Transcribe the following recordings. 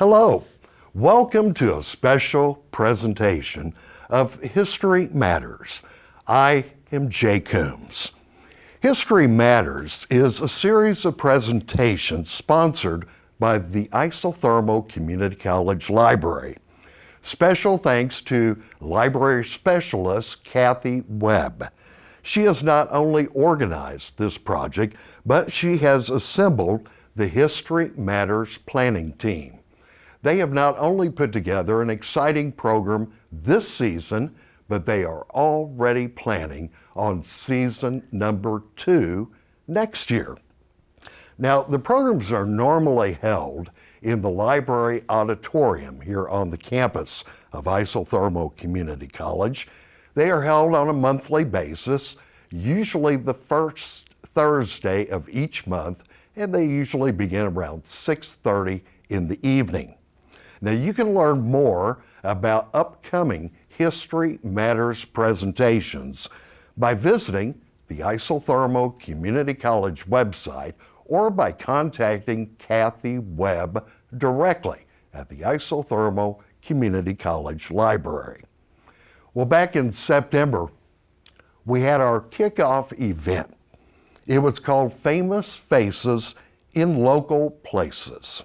Hello, welcome to a special presentation of History Matters. I am Jay Coombs. History Matters is a series of presentations sponsored by the Isothermal Community College Library. Special thanks to library specialist Kathy Webb. She has not only organized this project, but she has assembled the History Matters planning team. They have not only put together an exciting program this season, but they are already planning on season number 2 next year. Now, the programs are normally held in the library auditorium here on the campus of Isothermal Community College. They are held on a monthly basis, usually the first Thursday of each month, and they usually begin around 6:30 in the evening. Now, you can learn more about upcoming History Matters presentations by visiting the Isothermal Community College website or by contacting Kathy Webb directly at the Isothermal Community College Library. Well, back in September, we had our kickoff event. It was called Famous Faces in Local Places.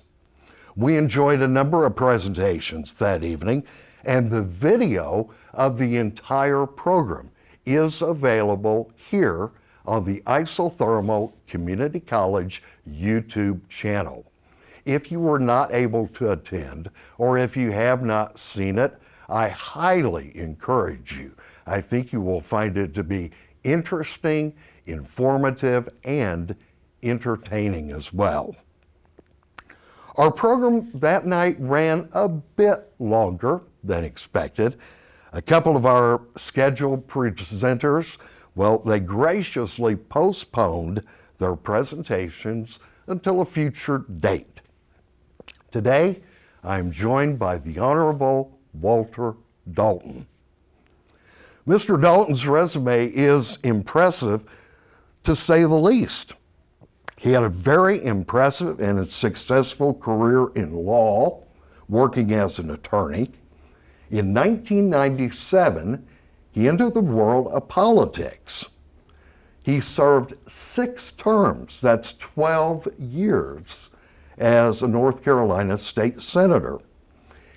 We enjoyed a number of presentations that evening, and the video of the entire program is available here on the Isothermal Community College YouTube channel. If you were not able to attend, or if you have not seen it, I highly encourage you. I think you will find it to be interesting, informative, and entertaining as well. Our program that night ran a bit longer than expected. A couple of our scheduled presenters, well, they graciously postponed their presentations until a future date. Today, I'm joined by the Honorable Walter Dalton. Mr. Dalton's resume is impressive, to say the least. He had a very impressive and successful career in law, working as an attorney. In 1997, he entered the world of politics. He served 6 terms, that's 12 years, as a North Carolina state senator.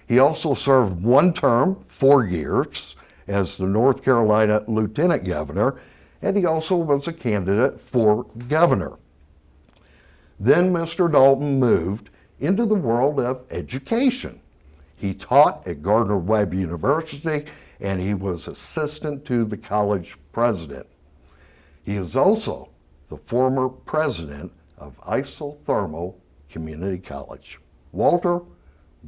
He also served 1 term, 4 years, as the North Carolina lieutenant governor, and he also was a candidate for governor. Then Mr. Dalton moved into the world of education. He taught at Gardner-Webb University, and he was assistant to the college president. He is also the former president of Isothermal Community College. Walter,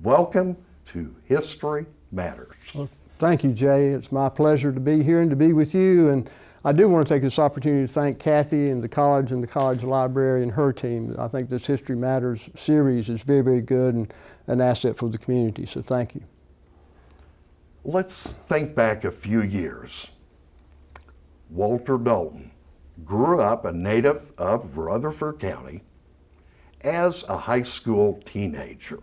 welcome to History Matters. Well, thank you, Jay. It's my pleasure to be here and to be with you. And I do want to take this opportunity to thank Kathy and the college library and her team. I think this History Matters series is very, very good and an asset for the community, so thank you. Let's think back a few years. Walter Dalton grew up a native of Rutherford County as a high school teenager.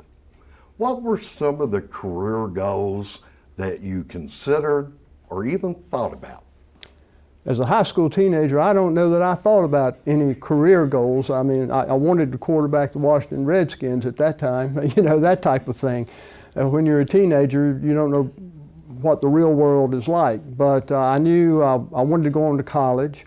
What were some of the career goals that you considered or even thought about? As a high school teenager, I don't know that I thought about any career goals. I mean, I wanted to quarterback the Washington Redskins at that time, you know, that type of thing. When you're a teenager, you don't know what the real world is like. But I knew I wanted to go on to college.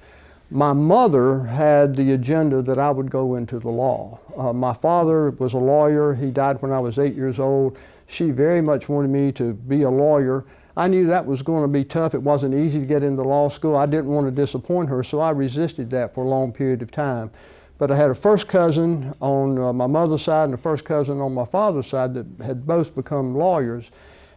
My mother had the agenda that I would go into the law. My father was a lawyer. He died when I was 8 years old. She very much wanted me to be a lawyer. I knew that was going to be tough. It wasn't easy to get into law school. I didn't want to disappoint her, so I resisted that for a long period of time. But I had a first cousin on my mother's side and a first cousin on my father's side that had both become lawyers.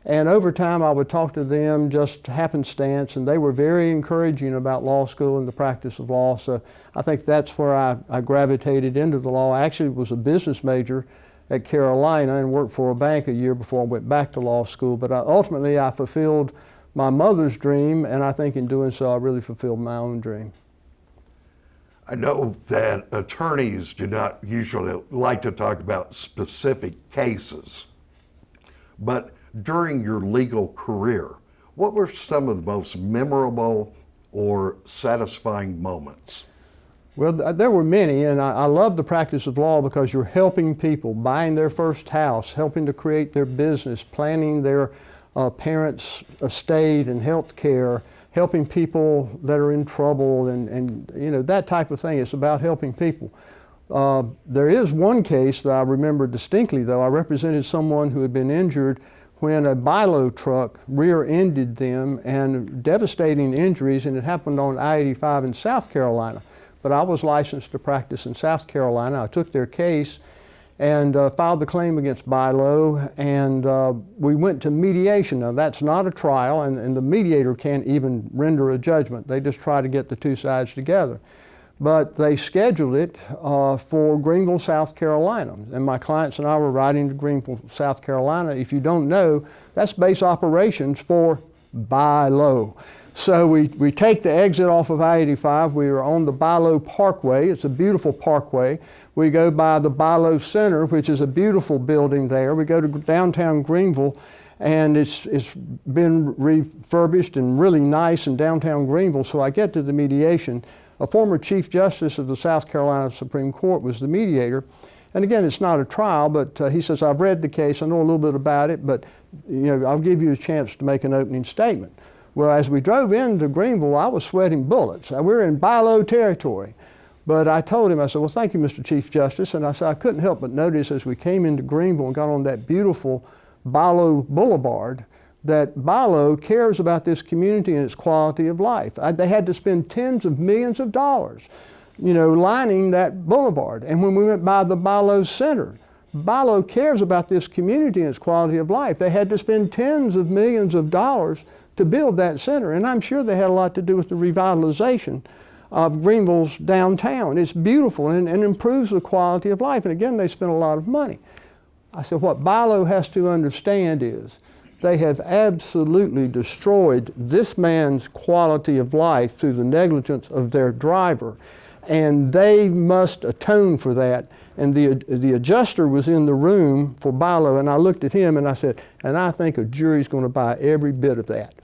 And over time, I would talk to them just happenstance, and they were very encouraging about law school and the practice of law. So I think that's where I gravitated into the law. I actually was a business major at Carolina and worked for a bank a year before I went back to law school. But ultimately, I fulfilled my mother's dream, and I think in doing so, I really fulfilled my own dream. I know that attorneys do not usually like to talk about specific cases, but during your legal career, what were some of the most memorable or satisfying moments? Well, there were many, and I love the practice of law because you're helping people, buying their first house, helping to create their business, planning their parents' estate and health care, helping people that are in trouble, and you know, that type of thing. It's about helping people. There is one case that I remember distinctly, though. I represented someone who had been injured when a BILO truck rear-ended them, and devastating injuries, and it happened on I-85 in South Carolina. But I was licensed to practice in South Carolina. I took their case and filed the claim against BILO, and we went to mediation. Now, that's not a trial, and the mediator can't even render a judgment. They just try to get the two sides together. But they scheduled it for Greenville, South Carolina. And my clients and I were riding to Greenville, South Carolina. If you don't know, that's base operations for BILO. So we take the exit off of I-85. We are on the BILO Parkway. It's a beautiful parkway. We go by the BILO Center, which is a beautiful building there. We go to downtown Greenville, and it's been refurbished and really nice in downtown Greenville. So I get to the mediation. A former Chief Justice of the South Carolina Supreme Court was the mediator. And again, it's not a trial, but he says, I've read the case, I know a little bit about it, but you know, I'll give you a chance to make an opening statement. Well, as we drove into Greenville, I was sweating bullets. We're in BILO territory. But I told him, I said, well, thank you, Mr. Chief Justice. And I said, I couldn't help but notice as we came into Greenville and got on that beautiful BILO Boulevard, that BILO cares about this community and its quality of life. They had to spend tens of millions of dollars, you know, lining that boulevard. And when we went by the BILO Center, BILO cares about this community and its quality of life. They had to spend tens of millions of dollars to build that center. And I'm sure they had a lot to do with the revitalization of Greenville's downtown. It's beautiful and improves the quality of life. And again, they spent a lot of money. I said, what BILO has to understand is they have absolutely destroyed this man's quality of life through the negligence of their driver. And they must atone for that. And the adjuster was in the room for BILO, and I looked at him and I said, and I think a jury's going to buy every bit of that.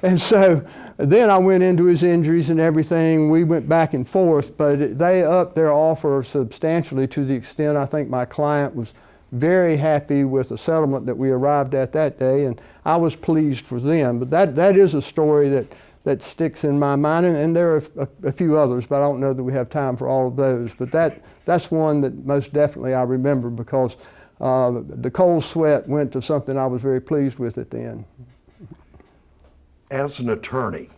and so then I went into his injuries and everything. We went back and forth, but they upped their offer substantially to the extent I think my client was very happy with the settlement that we arrived at that day, and I was pleased for them. But that is a story that sticks in my mind, and there are a few others, but I don't know that we have time for all of those. But that's one that most definitely I remember because the cold sweat went to something I was very pleased with at the end. As an attorney,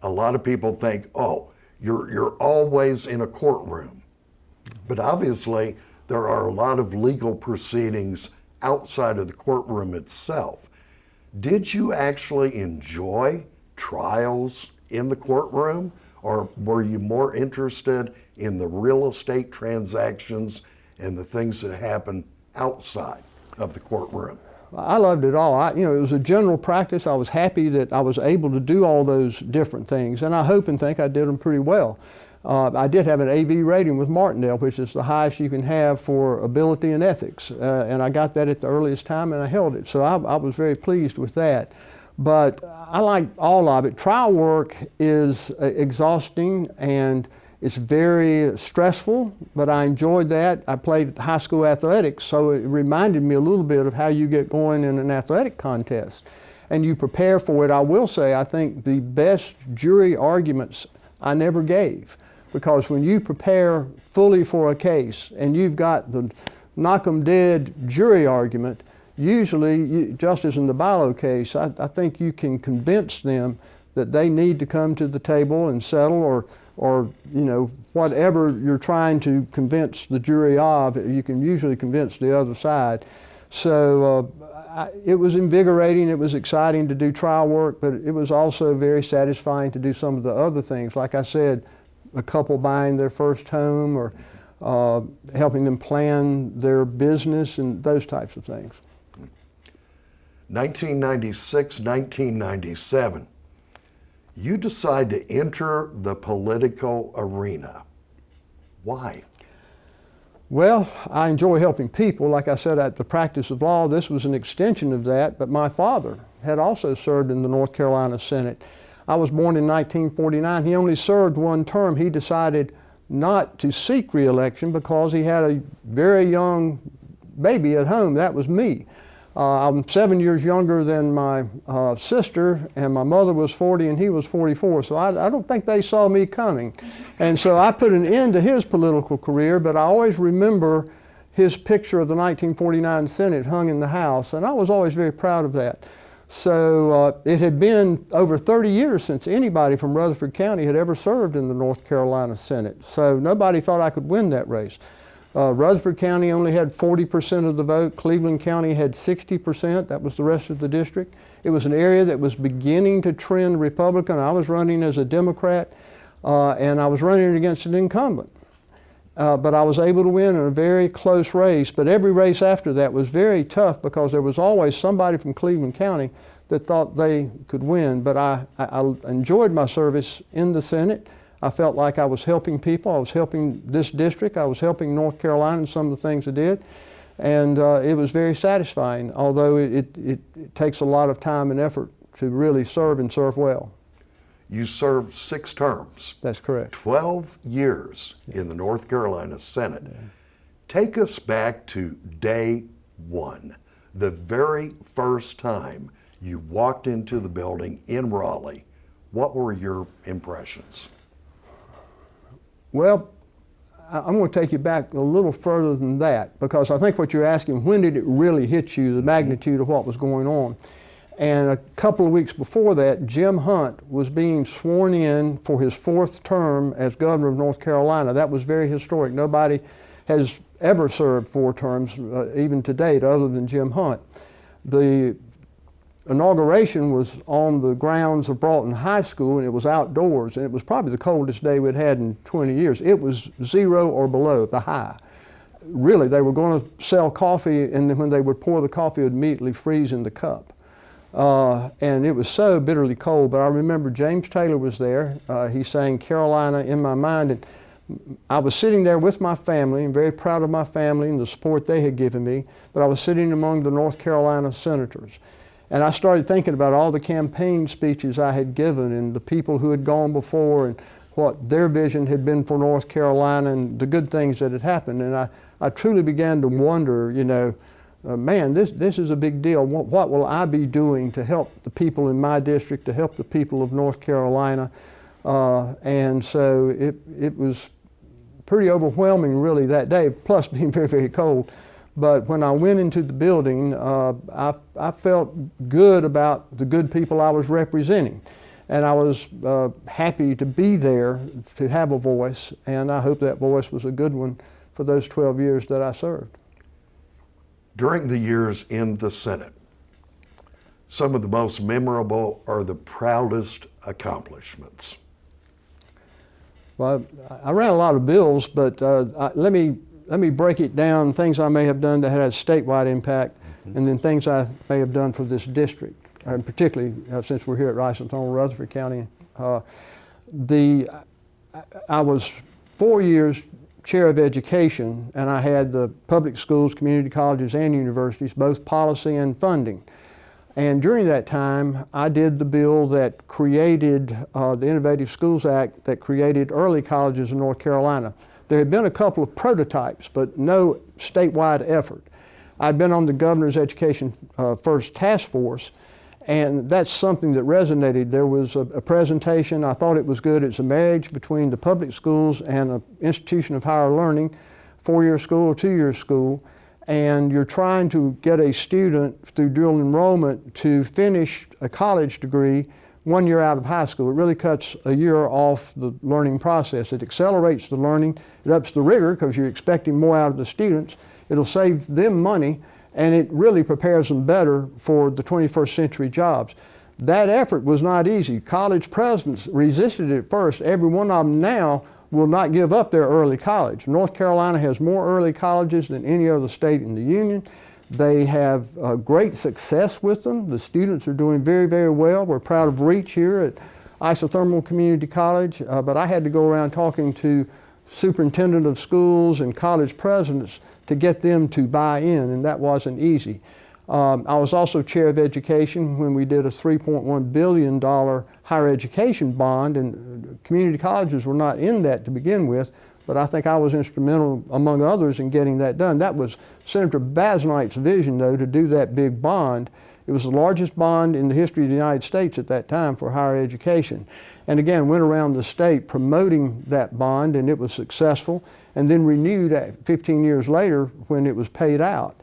a lot of people think, oh, you're always in a courtroom. But obviously, there are a lot of legal proceedings outside of the courtroom itself. Did you actually enjoy trials in the courtroom, or were you more interested in the real estate transactions and the things that happen outside of the courtroom? I loved it all. It was a general practice. I was happy that I was able to do all those different things, and I hope and think I did them pretty well. I did have an AV rating with Martindale, which is the highest you can have for ability and ethics, and I got that at the earliest time, and I held it. So I was very pleased with that. But I like all of it. Trial work is exhausting and it's very stressful, but I enjoyed that. I played high school athletics, so it reminded me a little bit of how you get going in an athletic contest. And you prepare for it. I will say, I think the best jury arguments I never gave, because when you prepare fully for a case and you've got the knock 'em dead jury argument, usually, just as in the BILO case, I think you can convince them that they need to come to the table and settle, or whatever you're trying to convince the jury of, you can usually convince the other side. So it was invigorating, it was exciting to do trial work, but it was also very satisfying to do some of the other things. Like I said, a couple buying their first home, or helping them plan their business and those types of things. 1996, 1997, you decide to enter the political arena. Why? Well, I enjoy helping people. Like I said, at the practice of law, this was an extension of that, but my father had also served in the North Carolina Senate. I was born in 1949. He only served one term. He decided not to seek re-election because he had a very young baby at home. That was me. I'm 7 years younger than my sister, and my mother was 40 and he was 44, so I don't think they saw me coming. And so I put an end to his political career, but I always remember his picture of the 1949 Senate hung in the house, and I was always very proud of that. So it had been over 30 years since anybody from Rutherford County had ever served in the North Carolina Senate, so nobody thought I could win that race. Rutherford County only had 40% of the vote. Cleveland County had 60%. That was the rest of the district. It was an area that was beginning to trend Republican. I was running as a Democrat, and I was running against an incumbent. But I was able to win in a very close race. But every race after that was very tough because there was always somebody from Cleveland County that thought they could win. But I enjoyed my service in the Senate. I felt like I was helping people. I was helping this district. I was helping North Carolina in some of the things I did. And it was very satisfying, although it takes a lot of time and effort to really serve and serve well. You served 6 terms. That's correct. 12 years in the North Carolina Senate. Yeah. Take us back to day one, the very first time you walked into the building in Raleigh. What were your impressions? Well, I'm going to take you back a little further than that, because I think what you're asking, when did it really hit you, the magnitude of what was going on? And a couple of weeks before that, Jim Hunt was being sworn in for his 4th term as governor of North Carolina. That was very historic. Nobody has ever served 4 terms, even to date, other than Jim Hunt. The inauguration was on the grounds of Broughton High School, and it was outdoors, and it was probably the coldest day we'd had in 20 years. It was 0 or below, the high. Really, they were going to sell coffee, and then when they would pour the coffee, it would immediately freeze in the cup. And it was so bitterly cold, but I remember James Taylor was there. He sang Carolina in My Mind, and I was sitting there with my family, and very proud of my family and the support they had given me, but I was sitting among the North Carolina senators. And I started thinking about all the campaign speeches I had given and the people who had gone before and what their vision had been for North Carolina and the good things that had happened. And I truly began to wonder, you know, man, this is a big deal. What will I be doing to help the people in my district, to help the people of North Carolina? And so it was pretty overwhelming really that day, plus being very, very cold. But when I went into the building, I felt good about the good people I was representing. And I was happy to be there, to have a voice, and I hope that voice was a good one for those 12 years that I served. During the years in the Senate, some of the most memorable or the proudest accomplishments? Well, I ran a lot of bills, but let me break it down, things I may have done that had a statewide impact, and then things I may have done for this district, and particularly since we're here at Rice and Thorne, Rutherford County. I was 4 years chair of education, and I had the public schools, community colleges, and universities, both policy and funding. And during that time, I did the bill that created the Innovative Schools Act that created early colleges in North Carolina. There had been a couple of prototypes, but no statewide effort. I'd been on the Governor's Education First Task Force, and that's something that resonated. There was a presentation, I thought it was good. It's a marriage between the public schools and an institution of higher learning, 4-year school or 2-year school, and you're trying to get a student through dual enrollment to finish a college degree 1 year out of high school. It really cuts a year off the learning process. It accelerates the learning, it ups the rigor because you're expecting more out of the students. It'll save them money, and it really prepares them better for the 21st century jobs. That effort was not easy. College presidents resisted it at first. Every one of them now will not give up their early college. North Carolina has more early colleges than any other state in the union. They have great success with them. The students are doing very, very well. We're proud of Reach here at Isothermal Community College, but I had to go around talking to superintendent of schools and college presidents to get them to buy in, and that wasn't easy. I was also chair of education when we did a $3.1 billion higher education bond, and community colleges were not in that to begin with, but I think I was instrumental, among others, in getting that done. That was Senator Basnight's vision, though, to do that big bond. It was the largest bond in the history of the United States at that time for higher education. And again, went around the state promoting that bond, and it was successful, and then renewed 15 years later when it was paid out.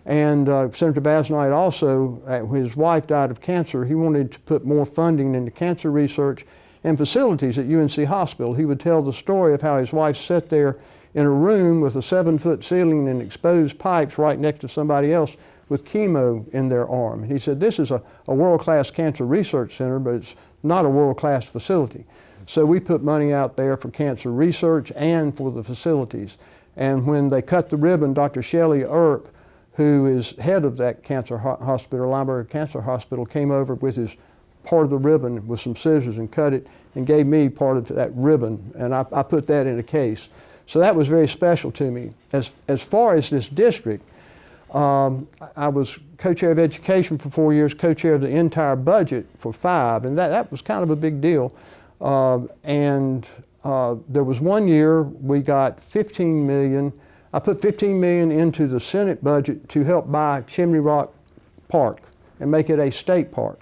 And Senator Basnight also, when his wife died of cancer, he wanted to put more funding into cancer research and facilities at UNC Hospital. He would tell the story of how his wife sat there in a room with a 7-foot ceiling and exposed pipes right next to somebody else with chemo in their arm. And he said, this is a world-class cancer research center, but it's not a world-class facility. So we put money out there for cancer research and for the facilities. And when they cut the ribbon, Dr. Shelley Earp, who is head of that cancer hospital, Library Cancer Hospital, came over with his part of the ribbon with some scissors and cut it and gave me part of that ribbon, and I put that in a case. So that was very special to me. As far as this district, I was co-chair of education for 4 years, co-chair of the entire budget for 5, and that was kind of a big deal. There was one year we got $15 million. I put $15 million into the Senate budget to help buy Chimney Rock Park and make it a state park.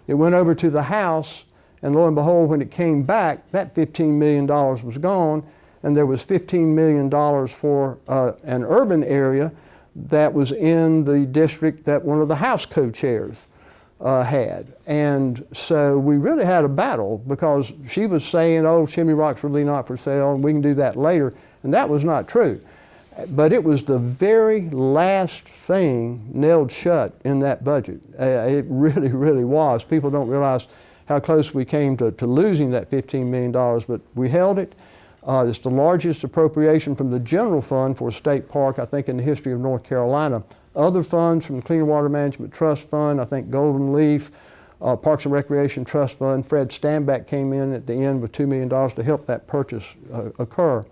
It went over to the House, and lo and behold, when it came back, that $15 million was gone, and there was $15 million for an urban area that was in the district that one of the House co-chairs had. And so we really had a battle, because she was saying, oh, Chimney Rock's really not for sale, and we can do that later, and that was not true. But it was the very last thing nailed shut in that budget. It really, really was. People don't realize how close we came to losing that $15 million, but we held it. It's the largest appropriation from the general fund for a state park, I think, in the history of North Carolina. Other funds from the Clean Water Management Trust Fund, I think Golden Leaf, Parks and Recreation Trust Fund, Fred Stanback came in at the end with $2 million to help that purchase occur.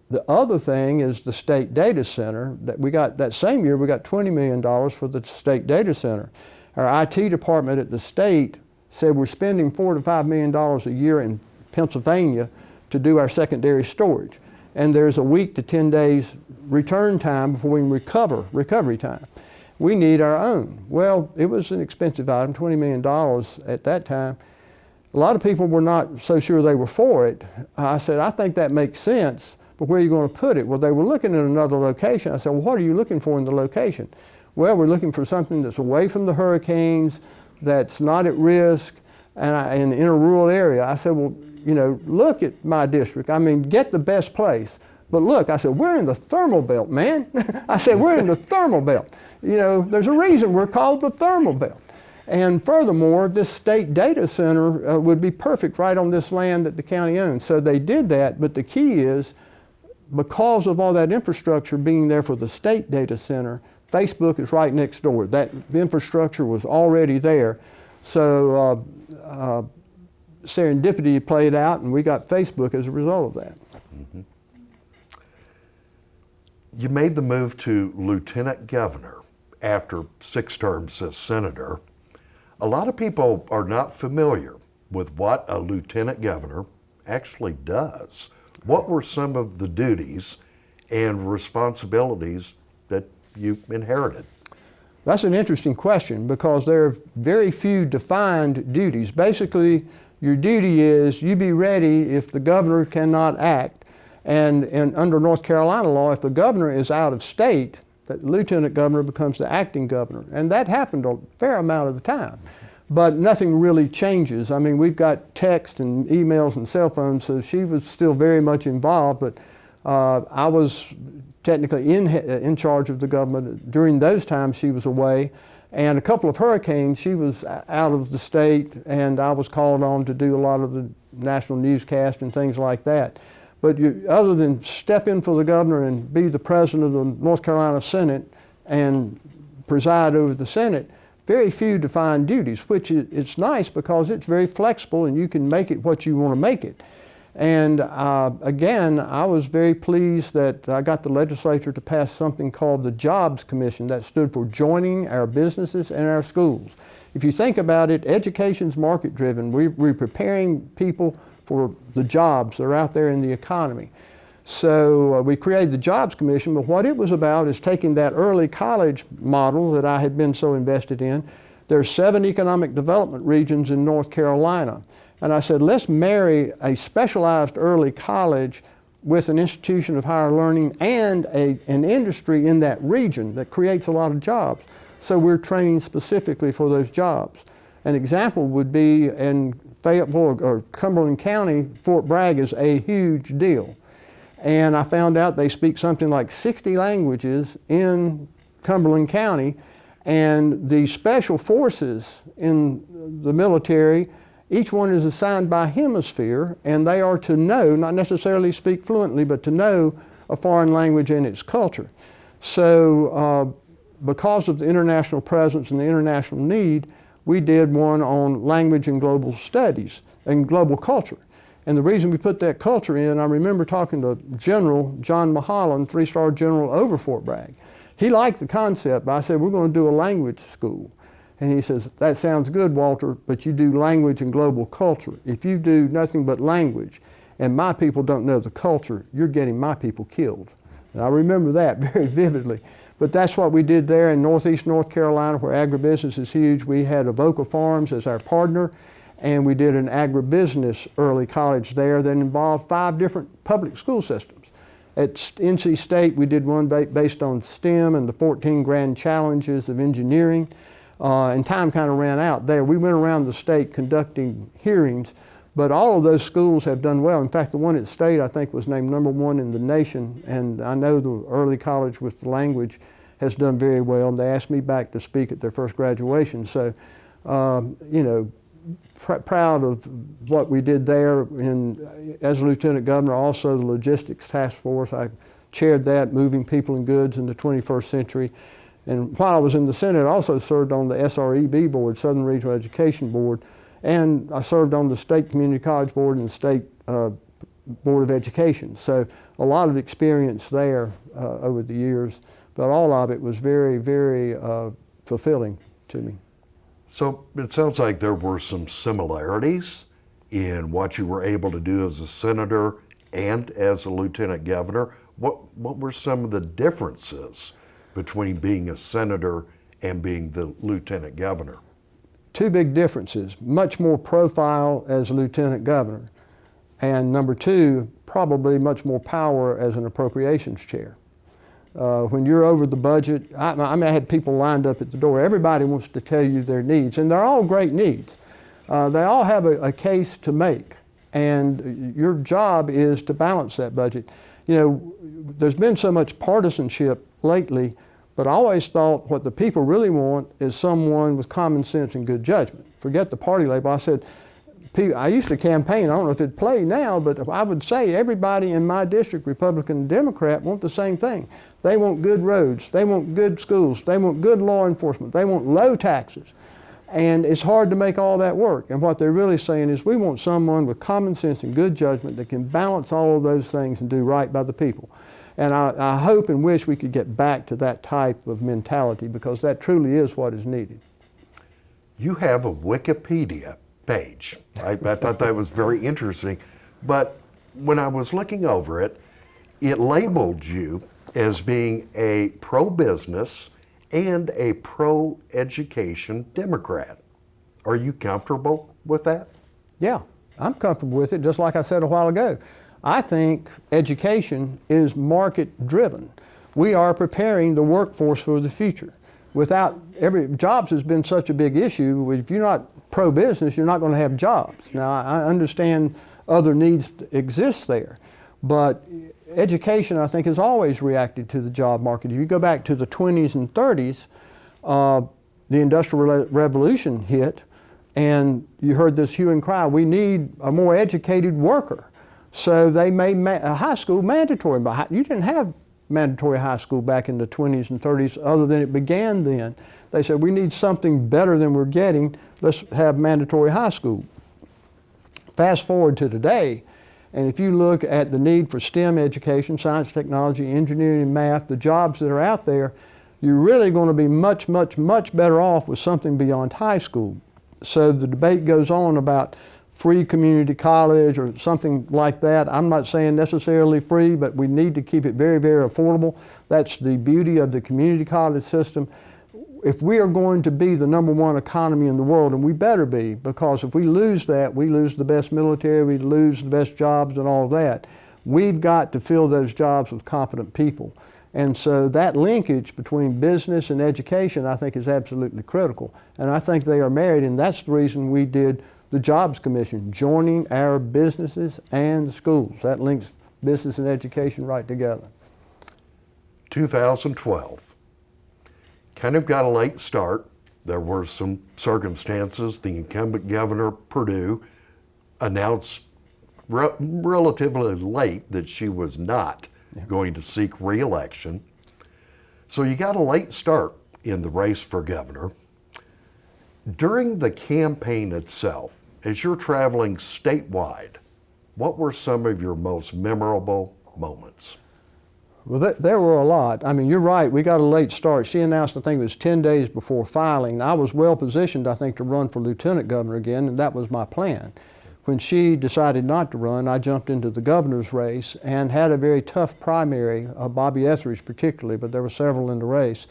The other thing is the state data center that we got that same year. We got $20 million for the state data center. Our IT department at the state said we're spending $4 to $5 million a year in Pennsylvania to do our secondary storage, and there's a week to 10 days return time before we can recovery time. We need our own. Well, it was an expensive item, $20 million at that time. A lot of people were not so sure they were for it. I said, I think that makes sense, but where are you going to put it? Well, they were looking at another location. I said, well, what are you looking for in the location? Well, we're looking for something that's away from the hurricanes, that's not at risk, and in a rural area. I said, well, you know, look at my district. I mean, get the best place. But look, I said, we're in the thermal belt, man. I said, we're in the thermal belt. You know, there's a reason we're called the thermal belt. And furthermore, this state data center would be perfect right on this land that the county owns. So they did that, but the key is, because of all that infrastructure being there for the state data center, Facebook is right next door. That the infrastructure was already there. So serendipity played out, and we got Facebook as a result of that. Mm-hmm. You made the move to lieutenant governor after 6 terms as senator. A lot of people are not familiar with what a lieutenant governor actually does. What were some of the duties and responsibilities that you inherited? That's an interesting question, because there are very few defined duties. Basically, your duty is you be ready if the governor cannot act. And under North Carolina law, if the governor is out of state, the lieutenant governor becomes the acting governor. And that happened a fair amount of the time. But nothing really changes. I mean, we've got text and emails and cell phones, so she was still very much involved, but I was technically in charge of the government. During those times, she was away. And a couple of hurricanes, she was out of the state, and I was called on to do a lot of the national newscast and things like that. But other than step in for the governor and be the president of the North Carolina Senate and preside over the Senate, very few defined duties, which it's nice because it's very flexible and you can make it what you want to make it. And again, I was very pleased that I got the legislature to pass something called the Jobs Commission that stood for joining our businesses and our schools. If you think about it, education's market driven. We're preparing people for the jobs that are out there in the economy. So we created the Jobs Commission, but what it was about is taking that early college model that I had been so invested in. There's 7 economic development regions in North Carolina. And I said, let's marry a specialized early college with an institution of higher learning and an industry in that region that creates a lot of jobs. So we're training specifically for those jobs. An example would be in Fayetteville or Cumberland County, Fort Bragg is a huge deal. And I found out they speak something like 60 languages in Cumberland County, and the special forces in the military, each one is assigned by hemisphere, and they are to know, not necessarily speak fluently, but to know a foreign language and its culture. So because of the international presence and the international need, we did one on language and global studies and global culture. And the reason we put that culture in, I remember talking to General John Mulholland, 3-star general over Fort Bragg. He liked the concept, but I said, we're going to do a language school. And he says, that sounds good, Walter, but you do language and global culture. If you do nothing but language and my people don't know the culture, you're getting my people killed. And I remember that very vividly. But that's what we did there in Northeast North Carolina, where agribusiness is huge. We had Avoca Farms as our partner, and we did an agribusiness early college there that involved 5 different public school systems. At NC State, we did one based on STEM and the 14 grand challenges of engineering, and time kind of ran out there. We went around the state conducting hearings, but all of those schools have done well. In fact, the one at State, I think, was named #1 in the nation, and I know the early college with the language has done very well, and they asked me back to speak at their first graduation. So, you know, proud of what we did there. And as a lieutenant governor, also the logistics task force, I chaired that, moving people and goods in the 21st century. And while I was in the Senate, I also served on the SREB board, Southern Regional Education Board, and I served on the State Community College Board and the State Board of Education. So a lot of experience there over the years, but all of it was very, very fulfilling to me. So it sounds like there were some similarities in what you were able to do as a senator and as a lieutenant governor. What were some of the differences between being a senator and being the lieutenant governor? 2 big differences: much more profile as a lieutenant governor, and number 2, probably much more power as an appropriations chair. When you're over the budget, I had people lined up at the door. Everybody wants to tell you their needs, and they're all great needs. They all have a case to make, and your job is to balance that budget. You know, there's been so much partisanship lately, but I always thought what the people really want is someone with common sense and good judgment. Forget the party label. I said, I used to campaign, I don't know if it'd play now, but I would say everybody in my district, Republican and Democrat, want the same thing. They want good roads, they want good schools, they want good law enforcement, they want low taxes. And it's hard to make all that work. And what they're really saying is we want someone with common sense and good judgment that can balance all of those things and do right by the people. And I hope and wish we could get back to that type of mentality, because that truly is what is needed. You have a Wikipedia page. I thought that was very interesting, but when I was looking over it, it labeled you as being a pro-business and a pro-education Democrat. Are you comfortable with that? Yeah, I'm comfortable with it, just like I said a while ago. I think education is market-driven. We are preparing the workforce for the future. Jobs has been such a big issue. If you're not pro-business, you're not going to have jobs. Now, I understand other needs exist there, but education, I think, has always reacted to the job market. If you go back to the 20s and 30s, the Industrial Revolution hit, and you heard this hue and cry, we need a more educated worker. So they made high school mandatory, but you didn't have mandatory high school back in the 20s and 30s, other than it began then. They said, we need something better than we're getting, let's have mandatory high school. Fast forward to today, And if you look at the need for STEM education, science, technology, engineering, and math, the jobs that are out there, you're really going to be much, much, much better off with something beyond high school. So the debate goes on about free community college or something like that. I'm not saying necessarily free, but we need to keep it very, very affordable. That's the beauty of the community college system. If we are going to be the #1 economy in the world, and we better be, because if we lose that, we lose the best military, we lose the best jobs and all of that. We've got to fill those jobs with competent people. And so that linkage between business and education, I think, is absolutely critical. And I think they are married, and that's the reason we did the Jobs Commission, joining our businesses and schools. That links business and education right together. 2012. Kind of got a late start. There were some circumstances. The incumbent governor, Perdue, announced relatively late that she was not going to seek re-election. So you got a late start in the race for governor. During the campaign itself, as you're traveling statewide, what were some of your most memorable moments? Well, there were a lot. I mean, you're right, we got a late start. She announced, I think it was 10 days before filing. I was well positioned, I think, to run for lieutenant governor again, and that was my plan. When she decided not to run, I jumped into the governor's race and had a very tough primary, Bobby Etheridge particularly, but there were several in the race.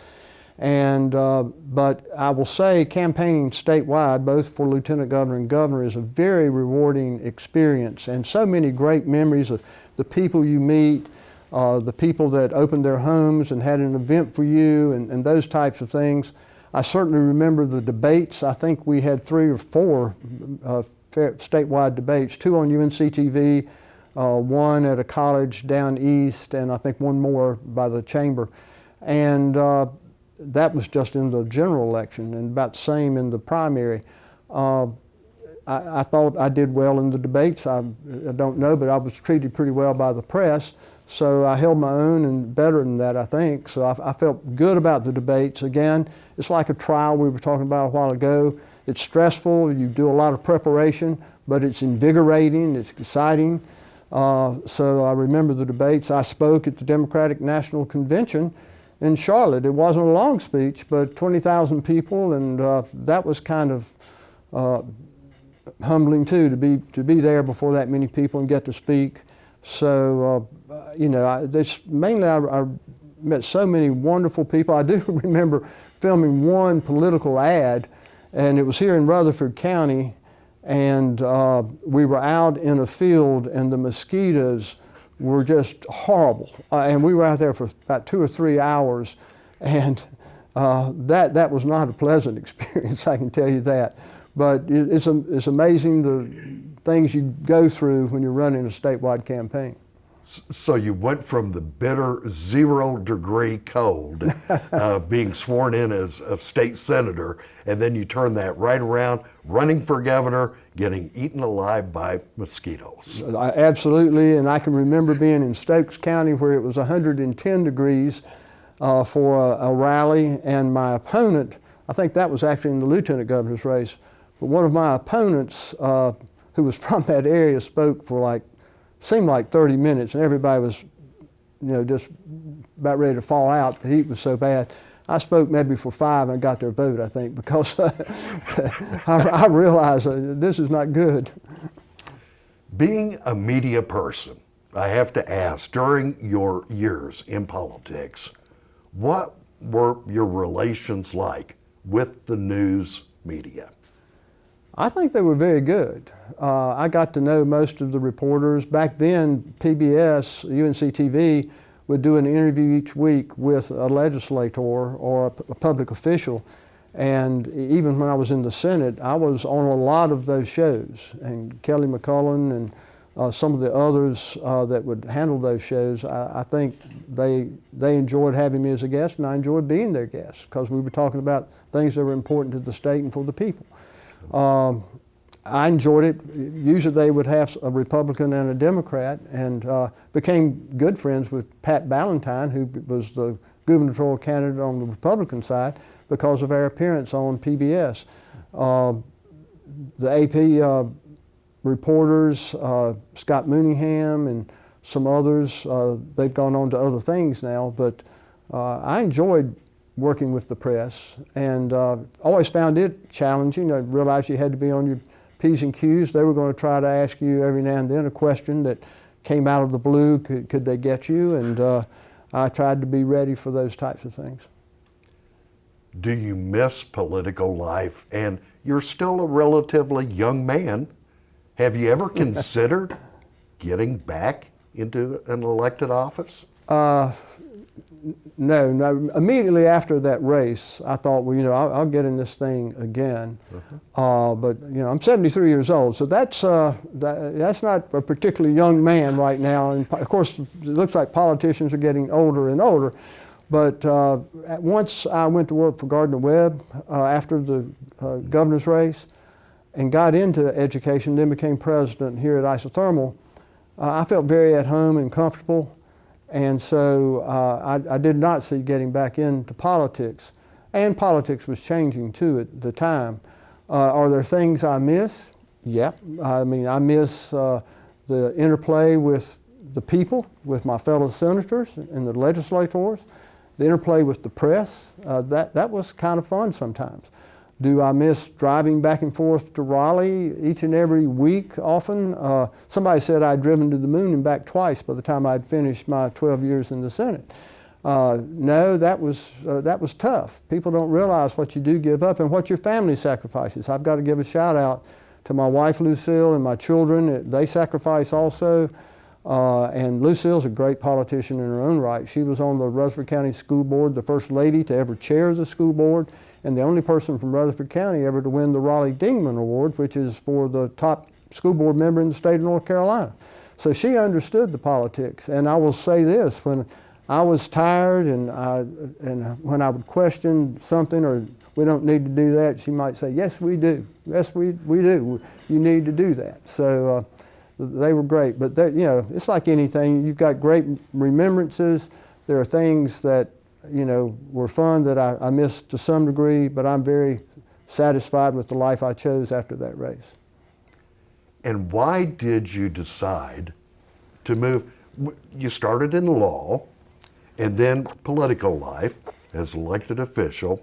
And, but I will say campaigning statewide, both for lieutenant governor and governor, is a very rewarding experience, and so many great memories of the people you meet, the people that opened their homes and had an event for you, and those types of things. I certainly remember the debates. I think we had 3 or 4 statewide debates, 2 on UNC TV, 1 at a college down east, and I think 1 more by the chamber. And that was just in the general election, and about the same in the primary. I thought I did well in the debates. I don't know, but I was treated pretty well by the press. So I held my own, and better than that, I think. So I felt good about the debates. Again, it's like a trial we were talking about a while ago. It's stressful, you do a lot of preparation, but it's invigorating, it's exciting. So I remember the debates. I spoke at the Democratic National Convention in Charlotte. It wasn't a long speech, but 20,000 people, and that was kind of humbling too, to be there before that many people and get to speak. So, you know, I met so many wonderful people. I do remember filming one political ad, and it was here in Rutherford County, and we were out in a field, and the mosquitoes were just horrible. And we were out there for about 2 or 3 hours, and that was not a pleasant experience, I can tell you that. But it's amazing the things you go through when you're running a statewide campaign. So you went from the bitter 0-degree cold of being sworn in as a state senator, and then you turn that right around, running for governor, getting eaten alive by mosquitoes. Absolutely, and I can remember being in Stokes County where it was 110 degrees for a rally, and my opponent, I think that was actually in the lieutenant governor's race, but one of my opponents who was from that area spoke for seemed like 30 minutes, and everybody was, you know, just about ready to fall out. The heat was so bad. I spoke maybe for 5 and got their vote, I think, because I realized this is not good. Being a media person, I have to ask, during your years in politics, what were your relations like with the news media? I think they were very good. I got to know most of the reporters. Back then, PBS, UNC TV, would do an interview each week with a legislator or a public official. And even when I was in the Senate, I was on a lot of those shows. And Kelly McCullen and some of the others that would handle those shows, I think they enjoyed having me as a guest, and I enjoyed being their guest because we were talking about things that were important to the state and for the people. I enjoyed it. Usually they would have a Republican and a Democrat, and became good friends with Pat Ballantyne, who was the gubernatorial candidate on the Republican side, because of our appearance on PBS. The AP reporters, Scott Mooneyham and some others. They've gone on to other things now, but I enjoyed working with the press, and always found it challenging. I realized you had to be on your P's and Q's. They were going to try to ask you every now and then a question that came out of the blue. Could they get you? And I tried to be ready for those types of things. Do you miss political life? And you're still a relatively young man. Have you ever considered getting back into an elected office? No. Immediately after that race, I thought, well, I'll get in this thing again. But I'm 73 years old, so that's not a particularly young man right now. And of course, it looks like politicians are getting older and older. But once I went to work for Gardner Webb after the governor's race, and got into education, then became president here at Isothermal, I felt very at home and comfortable. And so I did not see getting back into politics. And politics was changing too at the time. Are there things I miss? Yeah. I mean, I miss the interplay with the people, with my fellow senators and the legislators, the interplay with the press. That was kind of fun sometimes. Do I miss driving back and forth to Raleigh each and every week often? Somebody said I'd driven to the moon and back twice by the time I'd finished my 12 years in the Senate. No, that was tough. People don't realize what you do give up and what your family sacrifices. I've got to give a shout out to my wife Lucille and my children. They sacrifice also. And Lucille's a great politician in her own right. She was on the Rutherford County School Board, the first lady to ever chair the school board, and the only person from Rutherford County ever to win the Raleigh-Dingman Award, which is for the top school board member in the state of North Carolina. So she understood the politics. And I will say this, when I was tired and when I would question something or we don't need to do that, she might say, yes, we do. Yes, we do. You need to do that. So they were great. But it's like anything. You've got great remembrances. There are things that were fun that I missed to some degree, but I'm very satisfied with the life I chose after that race. And why did you decide to move? You started in law and then political life as elected official.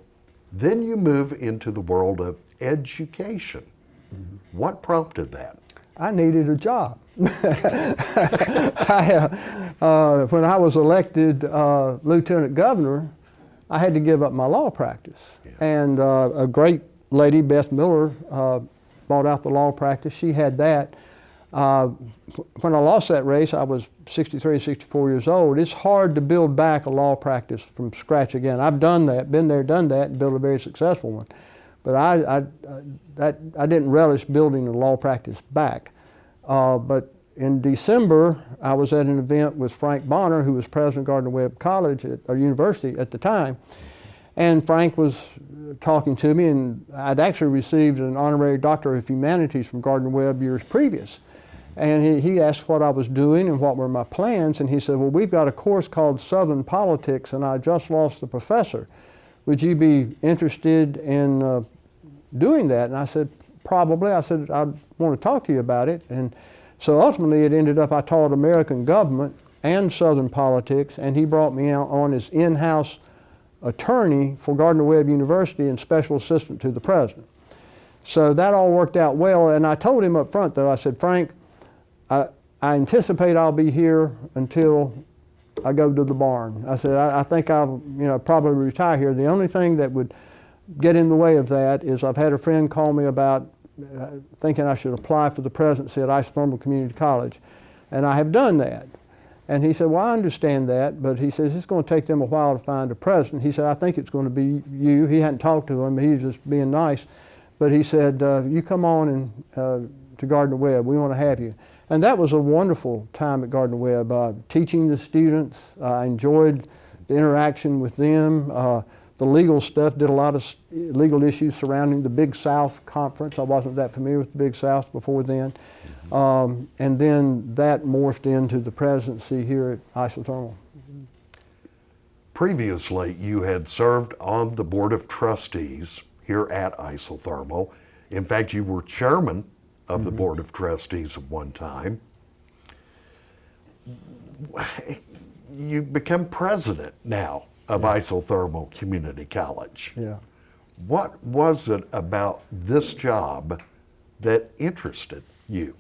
Then you move into the world of education. Mm-hmm. What prompted that? I needed a job. When I was elected lieutenant governor, I had to give up my law practice. Yeah. And a great lady, Beth Miller, bought out the law practice. She had that. When I lost that race, I was 63, 64 years old. It's hard to build back a law practice from scratch again. I've done that, been there, done that, and built a very successful one. But I didn't relish building the law practice back. But in December, I was at an event with Frank Bonner, who was president of Gardner Webb College or University at the time. And Frank was talking to me, and I'd actually received an honorary doctorate of humanities from Gardner Webb years previous. And he asked what I was doing and what were my plans, and he said, well, we've got a course called Southern Politics, and I just lost the professor. Would you be interested in doing that? And I said, probably. I said, I want to talk to you about it. And so ultimately it ended up I taught American government and Southern politics, and he brought me out on as in-house attorney for Gardner Webb University and special assistant to the president. So that all worked out well, and I told him up front, though, I said, Frank, I anticipate I'll be here until I go to the barn. I said, I think I'll probably retire here. The only thing that would get in the way of that is I've had a friend call me about thinking I should apply for the presidency at Isothermal Community College, and I have done that. And he said, well, I understand that, but he says it's going to take them a while to find a president. He said, I think it's going to be you. He hadn't talked to him, he was just being nice. But he said, you come on and to Gardner Webb, we want to have you. And that was a wonderful time at Gardner Webb, teaching the students. I enjoyed the interaction with them. The legal stuff, did a lot of legal issues surrounding the Big South Conference. I wasn't that familiar with the Big South before then. And then that morphed into the presidency here at Isothermal. Previously, you had served on the Board of Trustees here at Isothermal. In fact, you were chairman of the Board of Trustees at one time. You become president now of Isothermal Community College. Yeah. What was it about this job that interested you?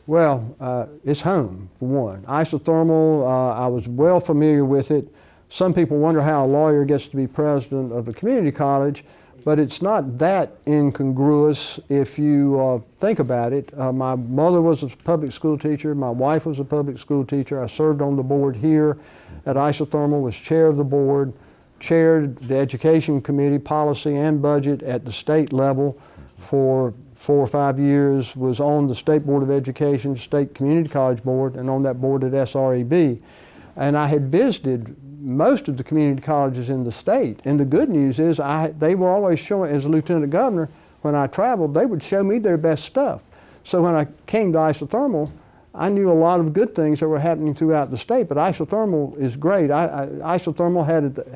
Well, it's home, for one. Isothermal, I was well familiar with it. Some people wonder how a lawyer gets to be president of a community college, but it's not that incongruous if you think about it. My mother was a public school teacher. My wife was a public school teacher. I served on the board here at Isothermal, was chair of the board, chaired the education committee, policy and budget at the state level for 4 or 5 years, was on the State Board of Education, State Community College Board, and on that board at SREB. And I had visited most of the community colleges in the state. And the good news is they were always showing, as a lieutenant governor, when I traveled, they would show me their best stuff. So when I came to Isothermal, I knew a lot of good things that were happening throughout the state, but Isothermal is great. Isothermal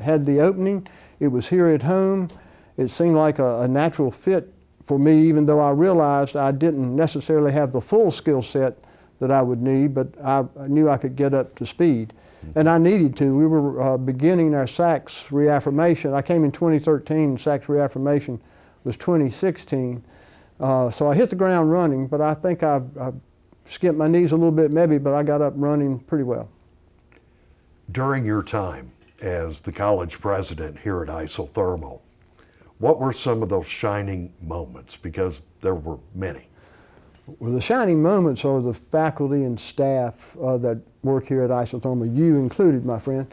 had the opening. It was here at home. It seemed like a natural fit for me, even though I realized I didn't necessarily have the full skill set that I would need, but I knew I could get up to speed. And I needed to. We were beginning our SACS reaffirmation. I came in 2013, SACS reaffirmation was 2016. So I hit the ground running, but I think I skipped my knees a little bit maybe, but I got up running pretty well. During your time as the college president here at Isothermal, what were some of those shining moments? Because there were many. Well, the shining moments are the faculty and staff that work here at Isothermal, you included, my friend.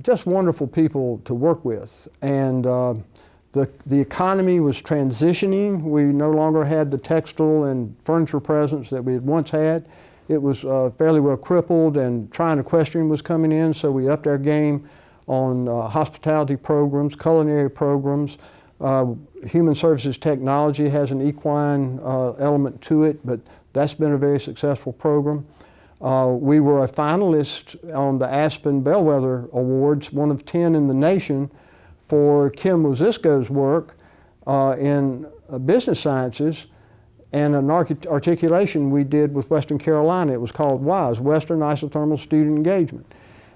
Just wonderful people to work with. And the economy was transitioning. We no longer had the textile and furniture presence that we had once had. It was fairly well crippled, and TRINE equestrian was coming in, so we upped our game on hospitality programs, culinary programs. Human Services Technology has an equine element to it, but that's been a very successful program. We were a finalist on the Aspen Bellwether Awards, one of 10 in the nation, for Kim Wozisco's work in business sciences and an articulation we did with Western Carolina. It was called WISE, Western Isothermal Student Engagement.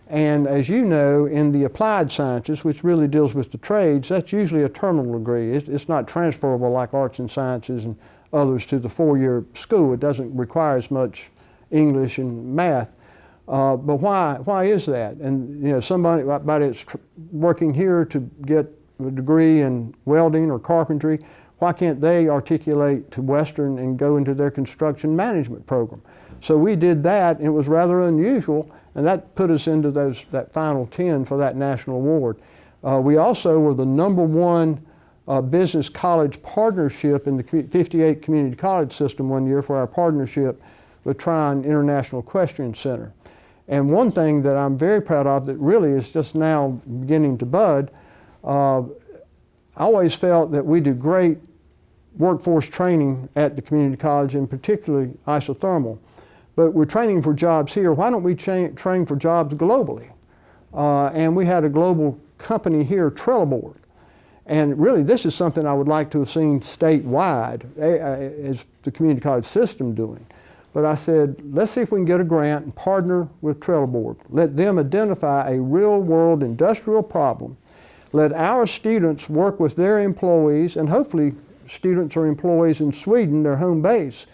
And as you know, in the applied sciences, which really deals with the trades, that's usually a terminal degree. It's not transferable like arts and sciences and others to the 4-year school. It doesn't require as much English and math. But why is that? And you know, somebody that's working here to get a degree in welding or carpentry, why can't they articulate to Western and go into their construction management program? So we did that, and it was rather unusual, and that put us into that final 10 for that national award. We also were the #1 business college partnership in the 58 community college system one year for our partnership with TRINE International Equestrian Center. And one thing that I'm very proud of that really is just now beginning to bud, I always felt that we do great workforce training at the community college, and particularly Isothermal. But we're training for jobs here. Why don't we train for jobs globally? And we had a global company here, Trelleborg. And really, this is something I would like to have seen statewide as the community college system doing. But I said, let's see if we can get a grant and partner with Trelleborg. Let them identify a real-world industrial problem. Let our students work with their employees, and hopefully students or employees in Sweden, their home base.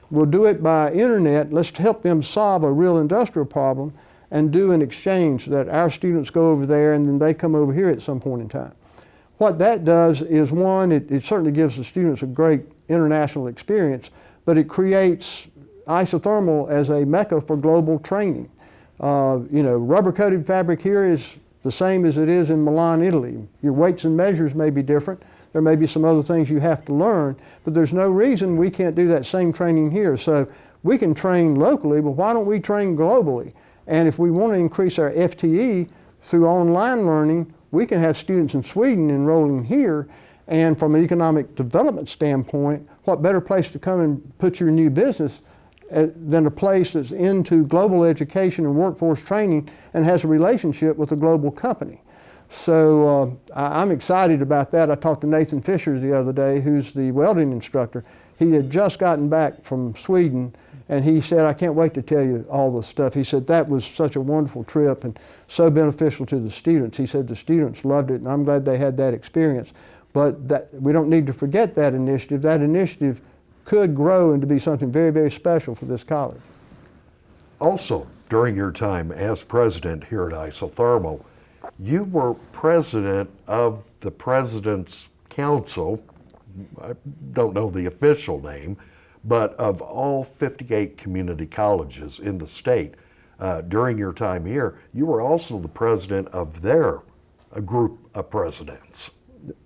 We'll do it by internet. Let's help them solve a real industrial problem and do an exchange that our students go over there and then they come over here at some point in time. What that does is, one, it certainly gives the students a great international experience, but it creates Isothermal as a mecca for global training. You know, rubber-coated fabric here is the same as it is in Milan, Italy. Your weights and measures may be different. There may be some other things you have to learn, but there's no reason we can't do that same training here. So we can train locally, but why don't we train globally? And if we want to increase our FTE through online learning, we can have students in Sweden enrolling here. And from an economic development standpoint, what better place to come and put your new business than a place that's into global education and workforce training and has a relationship with a global company. So I'm excited about that. I talked to Nathan Fisher the other day, who's the welding instructor. He had just gotten back from Sweden, and he said, I can't wait to tell you all the stuff. He said, that was such a wonderful trip and so beneficial to the students. He said the students loved it, and I'm glad they had that experience. But that, we don't need to forget that initiative. That initiative could grow into be something very, very special for this college. Also, during your time as president here at Isothermal, you were president of the President's Council, I don't know the official name, but of all 58 community colleges in the state. During your time here, you were also the president of their group of presidents.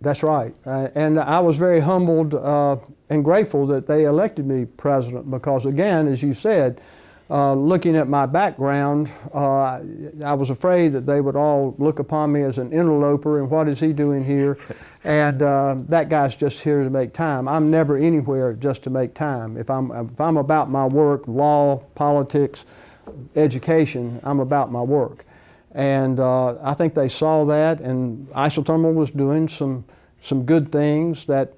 That's right. And I was very humbled and grateful that they elected me president because, again, as you said, looking at my background, I was afraid that they would all look upon me as an interloper and what is he doing here? And that guy's just here to make time. I'm never anywhere just to make time. If I'm about my work, law, politics, education, I'm about my work. And I think they saw that, and Isothermal was doing some good things. That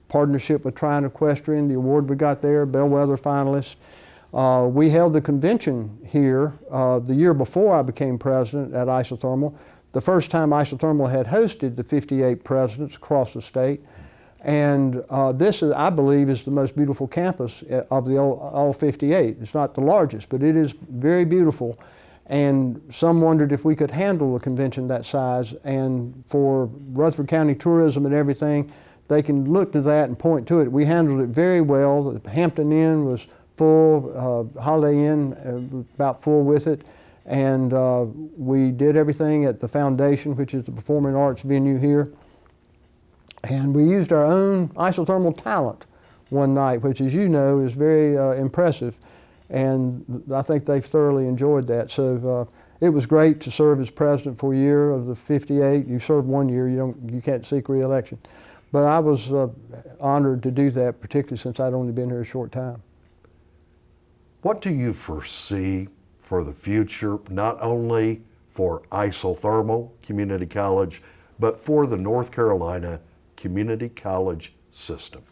partnership with Tryon Equestrian, the award we got there, Bellwether finalist. We held the convention here the year before I became president at Isothermal, the first time Isothermal had hosted the 58 presidents across the state. And this, is, I believe, is the most beautiful campus of the all 58. It's not the largest, but it is very beautiful. And some wondered if we could handle a convention that size. And for Rutherford County tourism and everything, they can look to that and point to it. We handled it very well. The Hampton Inn was full, Holiday Inn about full with it. And we did everything at the Foundation, which is the performing arts venue here. And we used our own isothermal talent one night, which, as you know, is very impressive. And I think they've thoroughly enjoyed that. So it was great to serve as president for a year of the 58. You serve 1 year, you can't seek re-election. But I was honored to do that, particularly since I'd only been here a short time. What do you foresee for the future, not only for Isothermal Community College, but for the North Carolina community college system?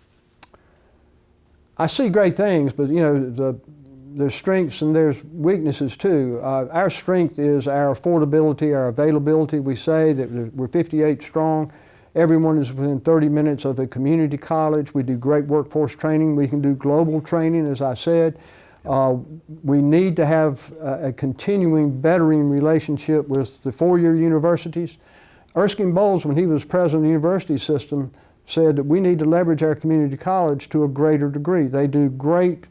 I see great things, but you know, there's strengths and there's weaknesses too. Our strength is our affordability, our availability. We say that we're 58 strong. Everyone is within 30 minutes of a community college. We do great workforce training. We can do global training, as I said. We need to have a continuing bettering relationship with the four-year universities. Erskine Bowles, when he was president of the university system, said that we need to leverage our community college to a greater degree. They do great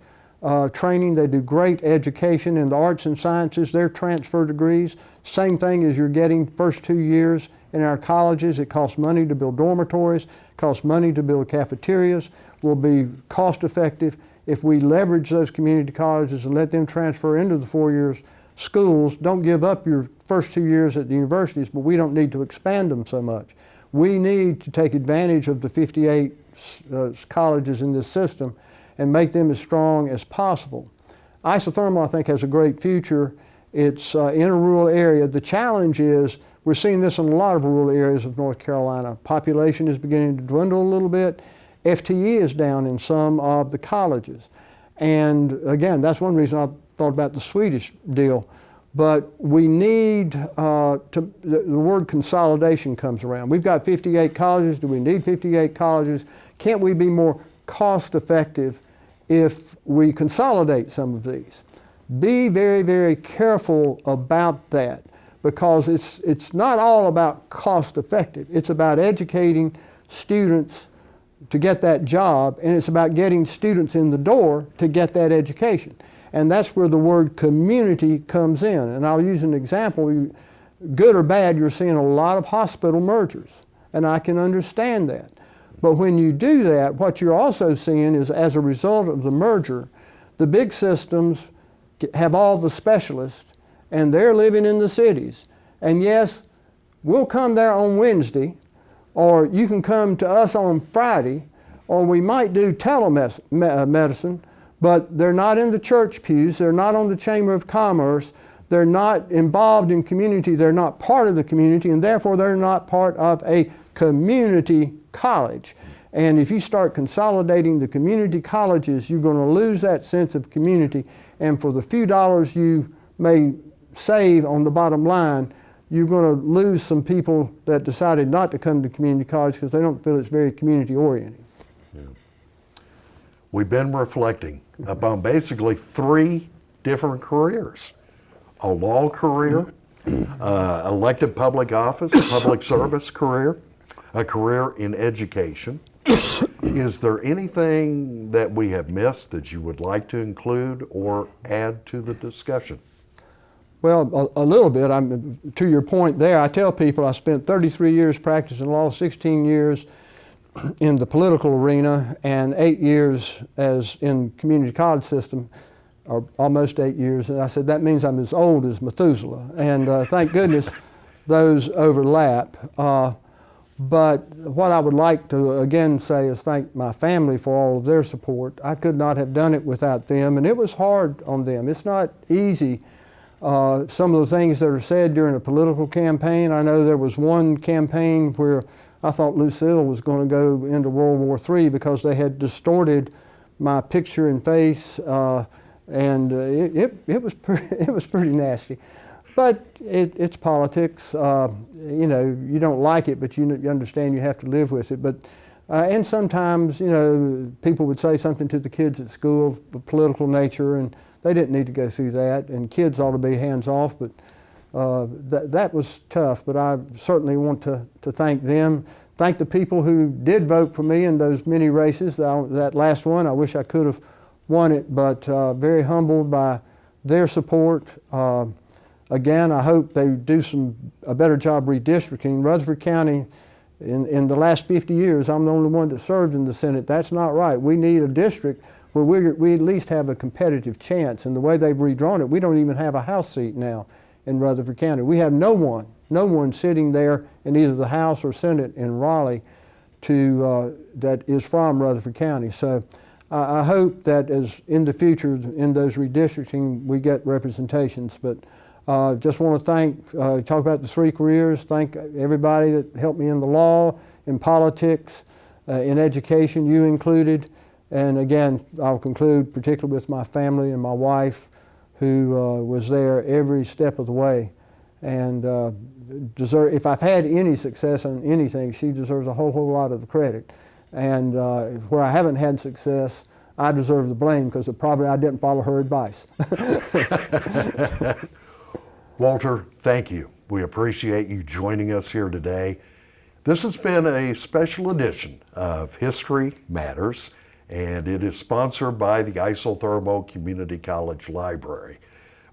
training, they do great education in the arts and sciences, their transfer degrees. Same thing as you're getting first 2 years in our colleges. It costs money to build dormitories, it costs money to build cafeterias, will be cost effective. If we leverage those community colleges and let them transfer into the 4 years schools, don't give up your first 2 years at the universities, but we don't need to expand them so much. We need to take advantage of the 58 colleges in this system and make them as strong as possible. Isothermal, I think, has a great future. It's in a rural area. The challenge is, we're seeing this in a lot of rural areas of North Carolina. Population is beginning to dwindle a little bit. FTE is down in some of the colleges. And again, that's one reason I thought about the Swedish deal. But we need the word consolidation comes around. We've got 58 colleges. Do we need 58 colleges? Can't we be more cost effective if we consolidate some of these? Be very, very careful about that, because it's not all about cost effective. It's about educating students to get that job, and it's about getting students in the door to get that education. And that's where the word community comes in. And I'll use an example. Good or bad, you're seeing a lot of hospital mergers, and I can understand that. But when you do that, what you're also seeing is, as a result of the merger, the big systems have all the specialists, and they're living in the cities. And yes, we'll come there on Wednesday, or you can come to us on Friday, or we might do telemedicine, but they're not in the church pews, they're not on the Chamber of Commerce, they're not involved in community, they're not part of the community, and therefore they're not part of a community college. And if you start consolidating the community colleges, you're going to lose that sense of community. And for the few dollars you may save on the bottom line, you're going to lose some people that decided not to come to community college because they don't feel it's very community oriented. Yeah. We've been reflecting upon basically 3 different careers: a law career, elected public office, public service career, a career in education. Is there anything that we have missed that you would like to include or add to the discussion? Well, a little bit. To your point there, I tell people I spent 33 years practicing law, 16 years in the political arena, and 8 years as in community college system, or almost 8 years. And I said, that means I'm as old as Methuselah. And thank goodness those overlap. But what I would like to again say is thank my family for all of their support. I could not have done it without them, and it was hard on them. It's not easy. Some of the things that are said during a political campaign, I know there was one campaign where I thought Lucille was going to go into World War III because they had distorted my picture and face, and it was pretty nasty. But it's politics. You know, you don't like it, but you understand you have to live with it. But and sometimes, you know, people would say something to the kids at school of political nature, and they didn't need to go through that. And kids ought to be hands off. But that was tough. But I certainly want to thank them. Thank the people who did vote for me in those many races. That last one, I wish I could have won it, but very humbled by their support. Again, I hope they do a better job redistricting. Rutherford County, in the last 50 years, I'm the only one that served in the Senate. That's not right. We need a district where we at least have a competitive chance. And the way they've redrawn it, we don't even have a House seat now in Rutherford County. We have no one sitting there in either the House or Senate in Raleigh that is from Rutherford County. So I hope that as in the future, in those redistricting, we get representations. But just want to thank, talk about the 3 careers, thank everybody that helped me in the law, in politics, in education, you included. And again, I'll conclude particularly with my family and my wife, who was there every step of the way. And if I've had any success in anything, she deserves a whole lot of the credit. And where I haven't had success, I deserve the blame because probably I didn't follow her advice. Walter, thank you. We appreciate you joining us here today. This has been a special edition of History Matters, and it is sponsored by the Isothermal Community College Library.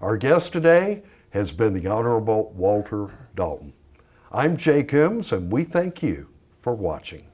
Our guest today has been the Honorable Walter Dalton. I'm Jay Coombs, and we thank you for watching.